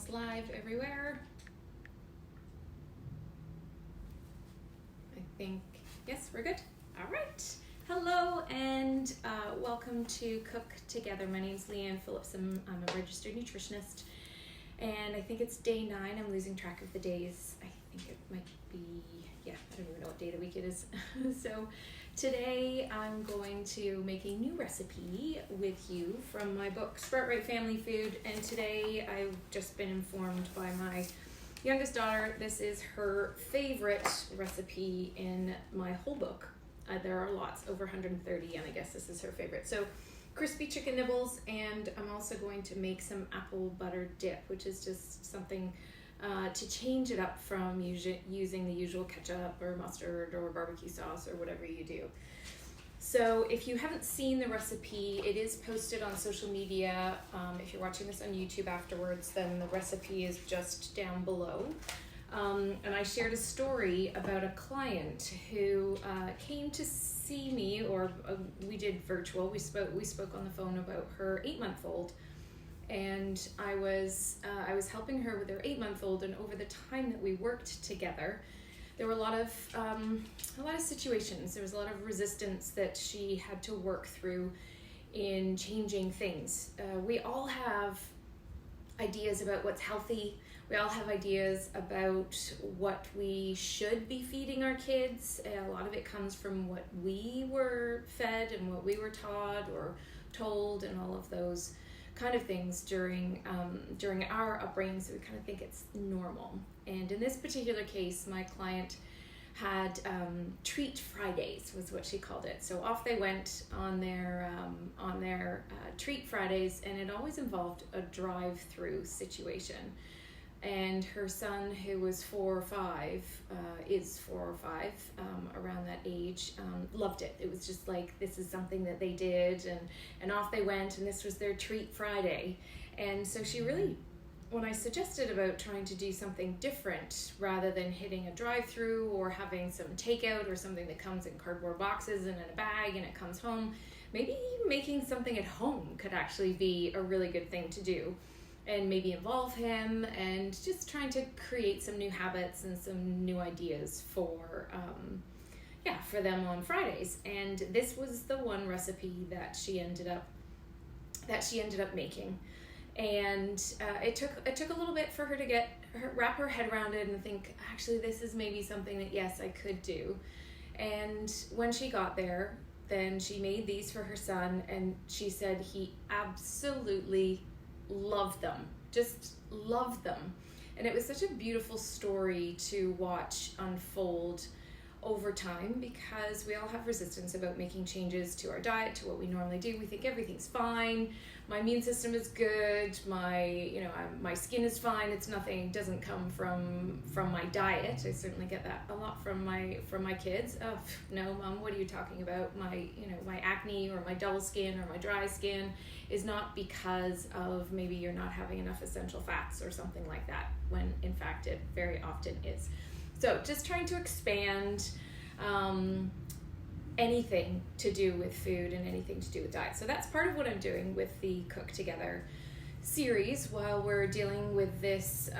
Nibbles live everywhere. I think, yes, we're good. All right. Hello and welcome to Cook Together. My name's Leanne Phillipson. I'm a registered nutritionist and I think it's day 9. I'm losing track of the days. I think it might be, I don't even know what day of the week it is. So today I'm going to make a new recipe with you from my book, Sprout Right Family Food. And today I've just been informed by my youngest daughter, this is her favorite recipe in my whole book. There are lots, over 130, and I guess this is her favorite. So crispy chicken nibbles, and I'm also going to make some apple butter dip, which is just something to change it up from using the usual ketchup or mustard or barbecue sauce or whatever you do. So if you haven't seen the recipe, it is posted on social media. If you're watching this on YouTube afterwards, then the recipe is just down below. And I shared a story about a client who came to see me, or we did virtual. We spoke on the phone about her 8-month-old, and I was helping her with her 8-month-old. And over the time that we worked together, there were a lot of situations. There was a lot of resistance that she had to work through in changing things. We all have ideas about what's healthy. We all have ideas about what we should be feeding our kids. A lot of it comes from what we were fed and what we were taught or told, and all of those kind of things during our upbringing. So we kind of think it's normal. And in this particular case, my client had treat Fridays, was what she called it. So off they went on their treat Fridays, and it always involved a drive-through situation. And her son, who was 4 or 5, is 4 or 5, around that age, loved it. It was just like, this is something that they did, and off they went, and this was their treat Friday. And so she really, when I suggested about trying to do something different, rather than hitting a drive-through or having some takeout or something that comes in cardboard boxes and in a bag and it comes home, maybe making something at home could actually be a really good thing to do. And maybe involve him, and just trying to create some new habits and some new ideas for them on Fridays. And this was the one recipe that she ended up making. And it took a little bit for her to wrap her head around it and think, actually, this is maybe something that, yes, I could do. And when she got there, then she made these for her son, and she said he absolutely loved them, just loved them. And it was such a beautiful story to watch unfold over time, because we all have resistance about making changes to our diet, to what we normally do. We think everything's fine, my immune system is good, my skin is fine, it's nothing, doesn't come from my diet. I certainly get that a lot from my kids. Oh no, Mom, what are you talking about? My acne or my dull skin or my dry skin is not because of maybe you're not having enough essential fats or something like that, when in fact it very often is. So just trying to expand anything to do with food and anything to do with diet. So that's part of what I'm doing with the Cook Together series while we're dealing with this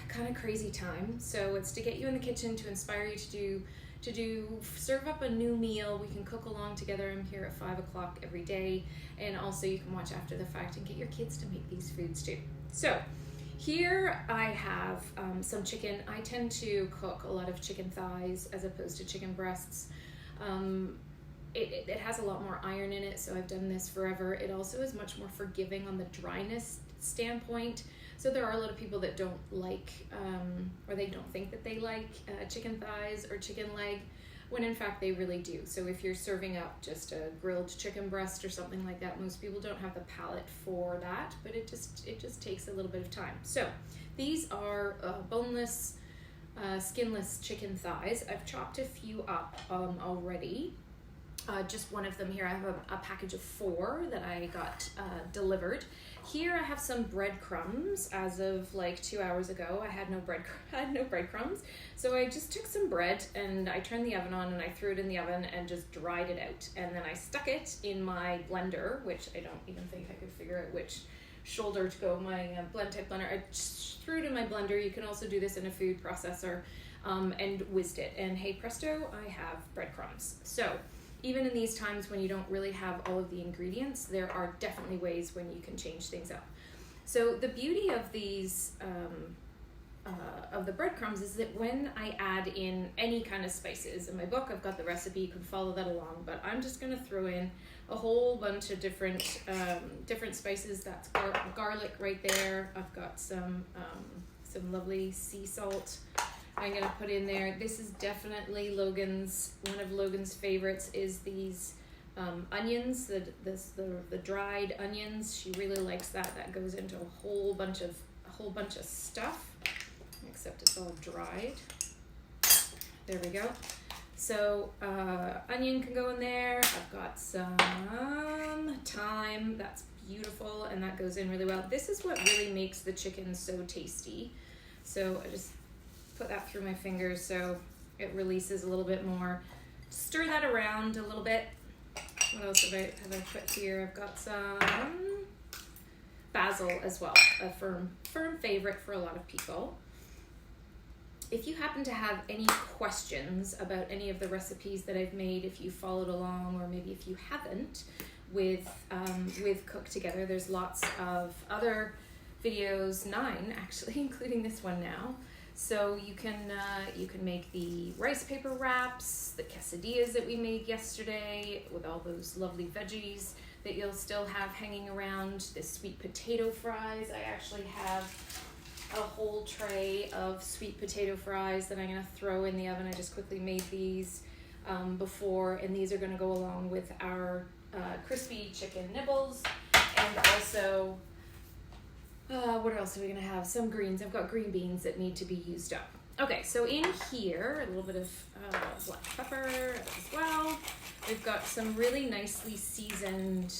kind of crazy time. So it's to get you in the kitchen, to inspire you to serve up a new meal. We can cook along together. I'm here at 5 o'clock every day, and also you can watch after the fact and get your kids to make these foods too. So here I have some chicken. I tend to cook a lot of chicken thighs as opposed to chicken breasts. It has a lot more iron in it, so I've done this forever. It also is much more forgiving on the dryness standpoint. So there are a lot of people that don't like, or they don't think that they like chicken thighs or chicken leg, when in fact they really do. So if you're serving up just a grilled chicken breast or something like that, most people don't have the palate for that, but it just takes a little bit of time. So these are boneless, skinless chicken thighs. I've chopped a few up already. Just one of them here. I have a package of 4 that I got delivered. Here I have some breadcrumbs. As of like 2 hours ago, I had no breadcrumbs. So I just took some bread and I turned the oven on and I threw it in the oven and just dried it out. And then I stuck it in my blender, which I don't even think I could figure out which shoulder to go, my blend type blender. I just threw it in my blender. You can also do this in a food processor, and whizzed it. And hey presto, I have breadcrumbs. So even in these times when you don't really have all of the ingredients, there are definitely ways when you can change things up. So the beauty of these, of the breadcrumbs is that when I add in any kind of spices, in my book I've got the recipe, you can follow that along, but I'm just going to throw in a whole bunch of different spices. That's garlic right there. I've got some lovely sea salt I'm going to put in there. This is definitely one of Logan's favorites is these onions, the dried onions. She really likes that. That goes into a whole bunch of stuff, except it's all dried. There we go. So onion can go in there. I've got some thyme. That's beautiful, and that goes in really well. This is what really makes the chicken so tasty. So I just put that through my fingers so it releases a little bit more. Stir that around a little bit. What else have I put here? I've got some basil as well, a firm favorite for a lot of people. If you happen to have any questions about any of the recipes that I've made, if you followed along, or maybe if you haven't, with Cook Together, there's lots of other videos, 9 actually, including this one now. So you can make the rice paper wraps, the quesadillas that we made yesterday with all those lovely veggies that you'll still have hanging around, the sweet potato fries. I actually have a whole tray of sweet potato fries that I'm going to throw in the oven. I just quickly made these before, and these are going to go along with our crispy chicken nibbles, and also what else are we going to have? Some greens. I've got green beans that need to be used up. Okay, so in here, a little bit of black pepper as well. We've got some really nicely seasoned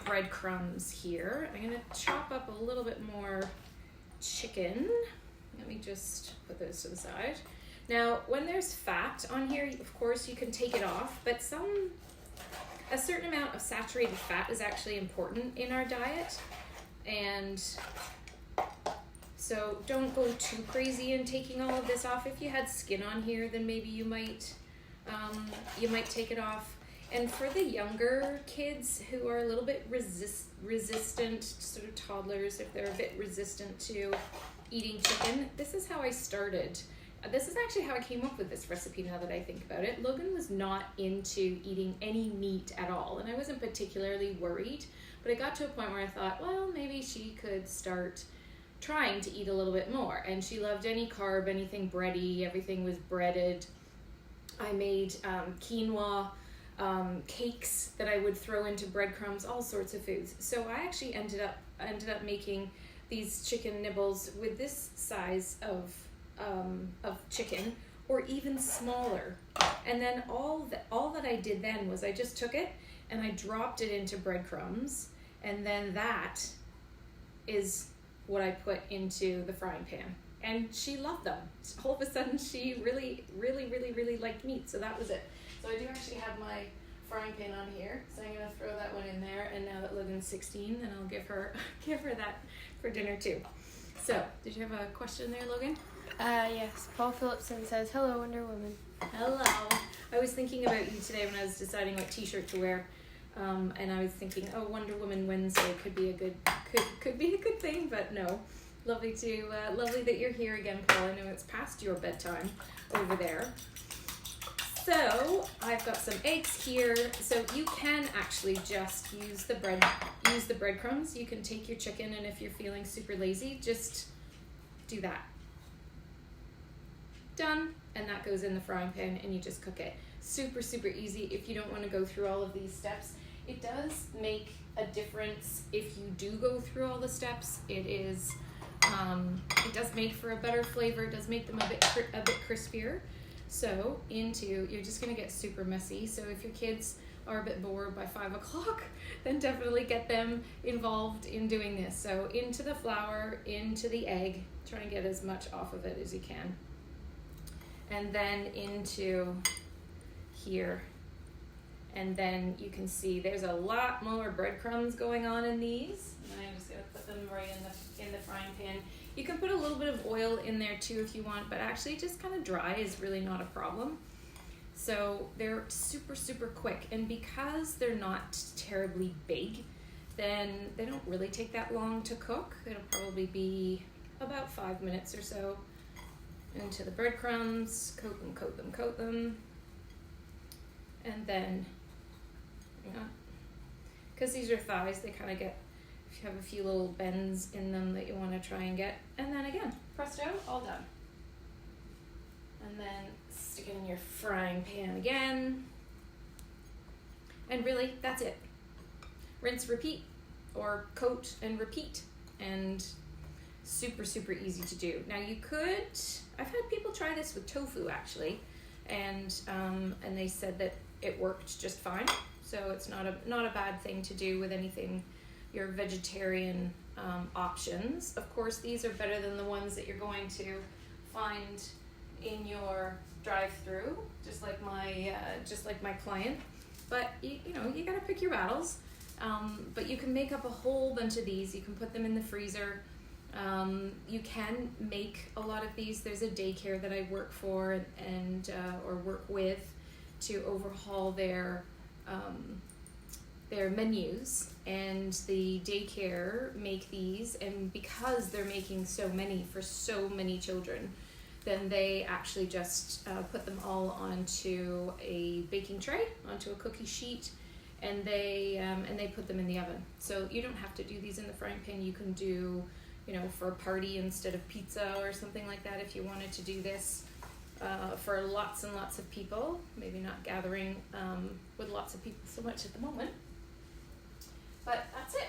breadcrumbs here. I'm going to chop up a little bit more chicken. Let me just put those to the side. Now, when there's fat on here, of course, you can take it off, but a certain amount of saturated fat is actually important in our diet. And so don't go too crazy in taking all of this off. If you had skin on here, then maybe you might take it off. And for the younger kids who are a little bit resistant, sort of toddlers, if they're a bit resistant to eating chicken, this is how I started. This is actually how I came up with this recipe now that I think about it. Logan was not into eating any meat at all, and I wasn't particularly worried. But I got to a point where I thought, well, maybe she could start trying to eat a little bit more. And she loved any carb, anything bready, everything was breaded. I made quinoa cakes that I would throw into breadcrumbs, all sorts of foods. So I actually ended up making these chicken nibbles with this size of chicken, or even smaller. And then all that I did then was I just took it and I dropped it into breadcrumbs. And then that is what I put into the frying pan. And she loved them. All of a sudden, she really, really, really, really liked meat. So that was it. So I do actually have my frying pan on here. So I'm going to throw that one in there. And now that Logan's 16, then I'll give her that for dinner too. So, did you have a question there, Logan? Yes. Paul Phillipson says, "Hello, Wonder Woman." Hello. I was thinking about you today when I was deciding what t-shirt to wear. And I was thinking, oh, Wonder Woman Wednesday could be a good thing, but no. Lovely that you're here again, Paul. I know it's past your bedtime over there. So I've got some eggs here. So you can actually just use the breadcrumbs. You can take your chicken, and if you're feeling super lazy, just do that. Done. And that goes in the frying pan, and you just cook it. Super, super easy if you don't want to go through all of these steps. It does make a difference if you do go through all the steps. It does make for a better flavor. It does make them a bit crispier. So you're just going to get super messy. So if your kids are a bit bored by 5 o'clock, then definitely get them involved in doing this. So into the flour, into the egg, try and get as much off of it as you can. And then into here. And then you can see there's a lot more breadcrumbs going on in these And then I'm just gonna put them right in the frying pan. You can put a little bit of oil in there too if you want, but actually just kind of dry is really not a problem. So they're super, super quick, and because they're not terribly big, then they don't really take that long to cook. It'll probably be about 5 minutes or so. Into the breadcrumbs, coat them. And then, because these are thighs, they kind of get, if you have a few little bends in them that you want to try and get. And then again, presto, all done. And then stick it in your frying pan again. And really, that's it. Rinse, repeat, or coat and repeat. And super, super easy to do. Now you could, I've had people try this with tofu actually, and they said that it worked just fine. So it's not a bad thing to do with anything, your vegetarian options. Of course, these are better than the ones that you're going to find in your drive-through, just like my client. But you gotta pick your battles. But you can make up a whole bunch of these. You can put them in the freezer. You can make a lot of these. There's a daycare that I work for and or work with to overhaul their menus, and the daycare make these, and because they're making so many for so many children, then they actually just put them all onto a baking tray, onto a cookie sheet, and they put them in the oven. So you don't have to do these in the frying pan. You can do, for a party instead of pizza or something like that, if you wanted to do this for lots and lots of people. Maybe not gathering with lots of people so much at the moment. But that's it.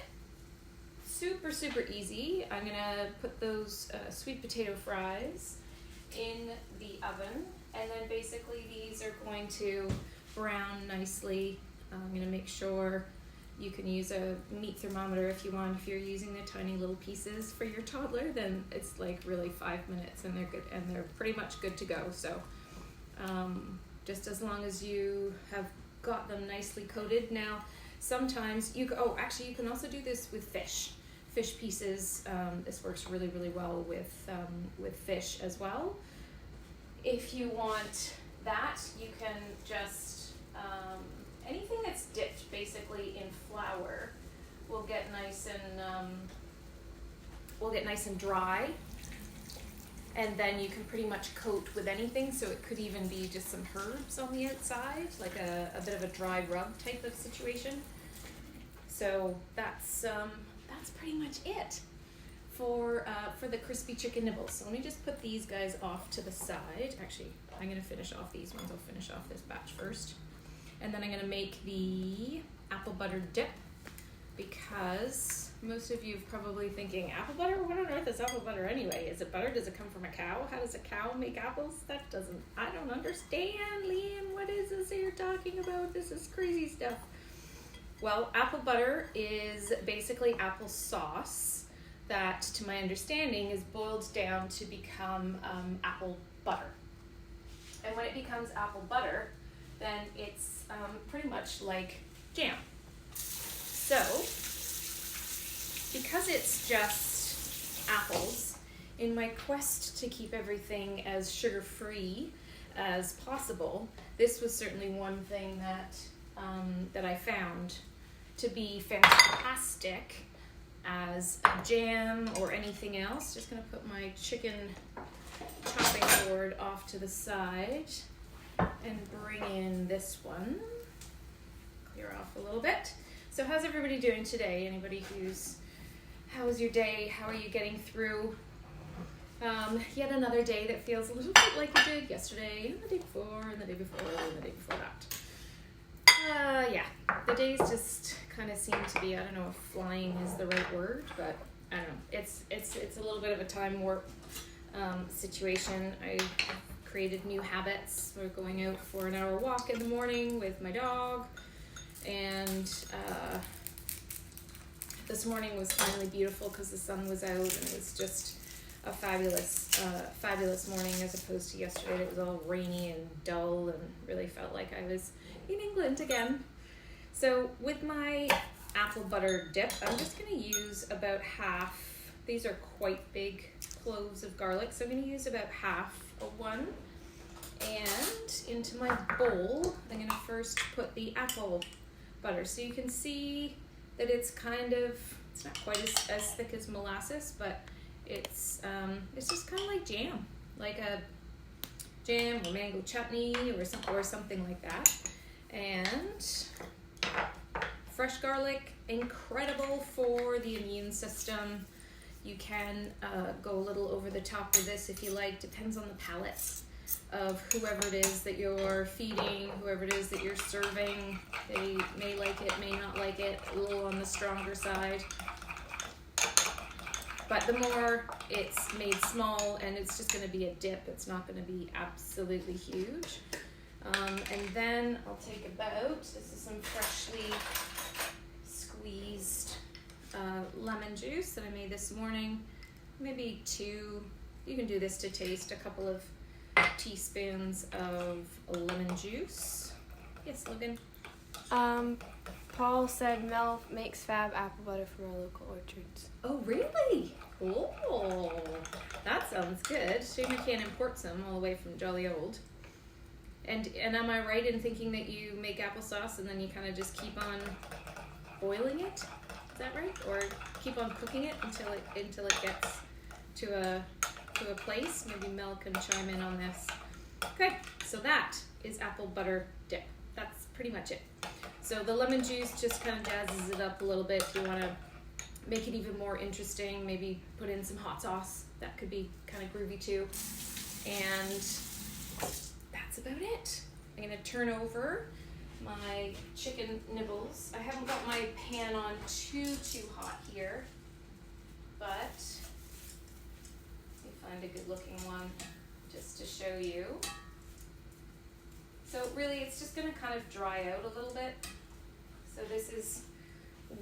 Super, super easy. I'm gonna put those sweet potato fries in the oven, and then basically these are going to brown nicely. I'm gonna make sure you can use a meat thermometer if you want. If you're using the tiny little pieces for your toddler, then it's like really 5 minutes, and they're good, and they're pretty much good to go. So just as long as you have got them nicely coated. Now, sometimes you can also do this with fish pieces. This works really, really well with fish as well. If you want that, you can just anything that's dipped basically in flour will get nice and dry, and then you can pretty much coat with anything. So it could even be just some herbs on the outside, like a bit of a dry rub type of situation. So that's pretty much it for the crispy chicken nibbles. So let me just put these guys off to the side. Actually, I'm gonna finish off these ones. I'll finish off this batch first. And then I'm gonna make the apple butter dip, because most of you are probably thinking, apple butter? What on earth is apple butter anyway? Is it butter? Does it come from a cow? How does a cow make apples? I don't understand, Liam. What is this you're talking about? This is crazy stuff. Well, apple butter is basically apple sauce that, to my understanding, is boiled down to become apple butter. And when it becomes apple butter, then it's pretty much like jam. So, because it's just apples, in my quest to keep everything as sugar-free as possible, this was certainly one thing that I found to be fantastic as a jam or anything else. Just gonna put my chicken chopping board off to the side and bring in this one. Clear off a little bit. So how's everybody doing today? How was your day? How are you getting through yet another day that feels a little bit like you did yesterday, and the day before, and the day before, and the day before that? The days just kind of seem to be, I don't know if flying is the right word, but I don't know. It's a little bit of a time warp situation. I've created new habits. We're going out for an hour walk in the morning with my dog, and this morning was finally beautiful because the sun was out, and it was just a fabulous morning, as opposed to yesterday. It was all rainy and dull, and really felt like I was in England again. So with my apple butter dip. I'm just going to use about half. These are quite big cloves of garlic, so I'm going to use about half of one. And into my bowl, I'm going to first put the apple butter. So you can see that it's not quite as thick as molasses, but it's just kind of like jam, like a jam or mango chutney or something like that. And fresh garlic, incredible for the immune system. You can go a little over the top of this if you like, depends on the palate of whoever it is that you're feeding, whoever it is that you're serving. They may like it, may not like it, a little on the stronger side. But the more it's made small and it's just going to be a dip, it's not going to be absolutely huge. And then I'll take this is some freshly squeezed lemon juice that I made this morning. Maybe 2, you can do this to taste, a couple of teaspoons of lemon juice. Yes, Logan? Paul said Mel makes fab apple butter from our local orchards. Oh, really? Cool. That sounds good. Shame you can't import some all the way from Jolly Old. And am I right in thinking that you make applesauce and then you kind of just keep on boiling it? Is that right? Or keep on cooking it until it gets to a place? Maybe Mel can chime in on this. Okay, so that is apple butter dip. That's pretty much it. So the lemon juice just kind of jazzes it up a little bit. If you want to make it even more interesting, maybe put in some hot sauce. That could be kind of groovy too. And that's about it. I'm going to turn over my chicken nibbles. I haven't got my pan on too hot here, but let me find a good looking one just to show you. So really it's just going to kind of dry out a little bit. So this is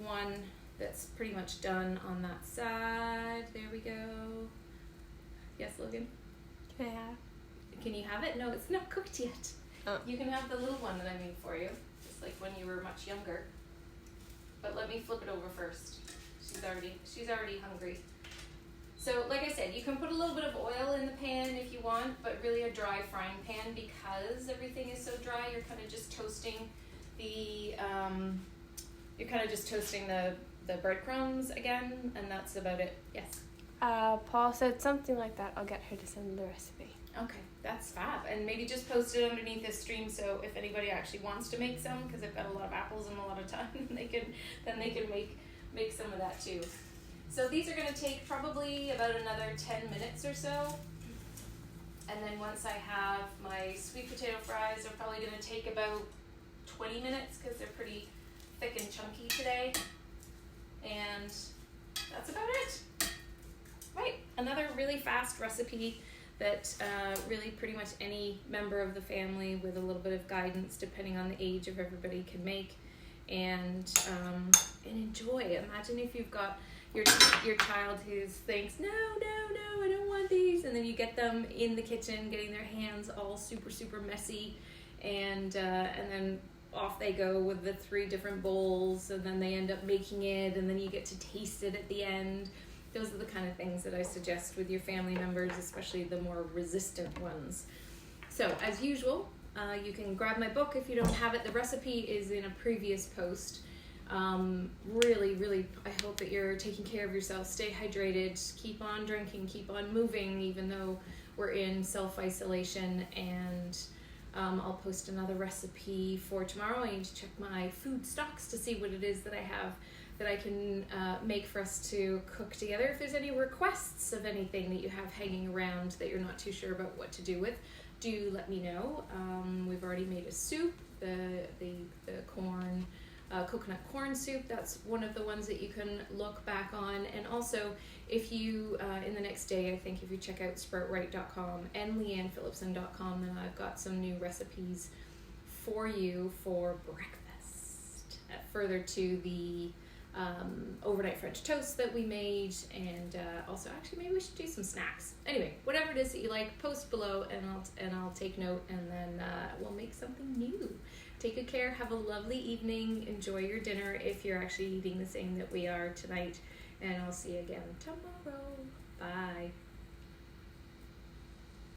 one that's pretty much done on that side. There we go. Yes, Logan? Can I have? Can you have it? No, it's not cooked yet. Oh. You can have the little one that I made for you, just like when you were much younger. But let me flip it over first. She's already hungry. So like I said, you can put a little bit of oil in the pan if you want, but really a dry frying pan, because everything is so dry. You're kind of just toasting the the breadcrumbs again, and that's about it. Yes. Paul said something like that. I'll get her to send the recipe. Okay, that's fab. And maybe just post it underneath this stream, so if anybody actually wants to make some, because I've got a lot of apples and a lot of time, they can make some of that too. So these are going to take probably about another 10 minutes or so. And then once I have my sweet potato fries, they're probably going to take about 20 minutes because they're pretty thick and chunky today. And that's about it. Right, another really fast recipe that really pretty much any member of the family with a little bit of guidance, depending on the age of everybody, can make and enjoy. Imagine if you've got your child who thinks, no, I don't want these, and then you get them in the kitchen getting their hands all super messy, and then off they go with the 3 different bowls, and then they end up making it, and then you get to taste it at the end. Those are the kind of things that I suggest with your family members, especially the more resistant ones. So as usual, you can grab my book if you don't have it. The recipe is in a previous post. Really, I hope that you're taking care of yourself. Stay hydrated, keep on drinking, keep on moving, even though we're in self-isolation. And I'll post another recipe for tomorrow. I need to check my food stocks to see what it is that I have that I can make for us to cook together. If there's any requests of anything that you have hanging around that you're not too sure about what to do with, do let me know. We've already made a soup, the coconut corn soup. That's one of the ones that you can look back on. And also, if you, in the next day, I think if you check out sproutright.com and leannephillipson.com, then I've got some new recipes for you for breakfast. Further to the overnight French toast that we made, and also actually maybe we should do some snacks. Anyway, whatever it is that you like, post below and I'll take note, and then we'll make something new Take good care. Have a lovely evening. Enjoy your dinner if you're actually eating the same that we are tonight. And I'll see you again tomorrow. Bye.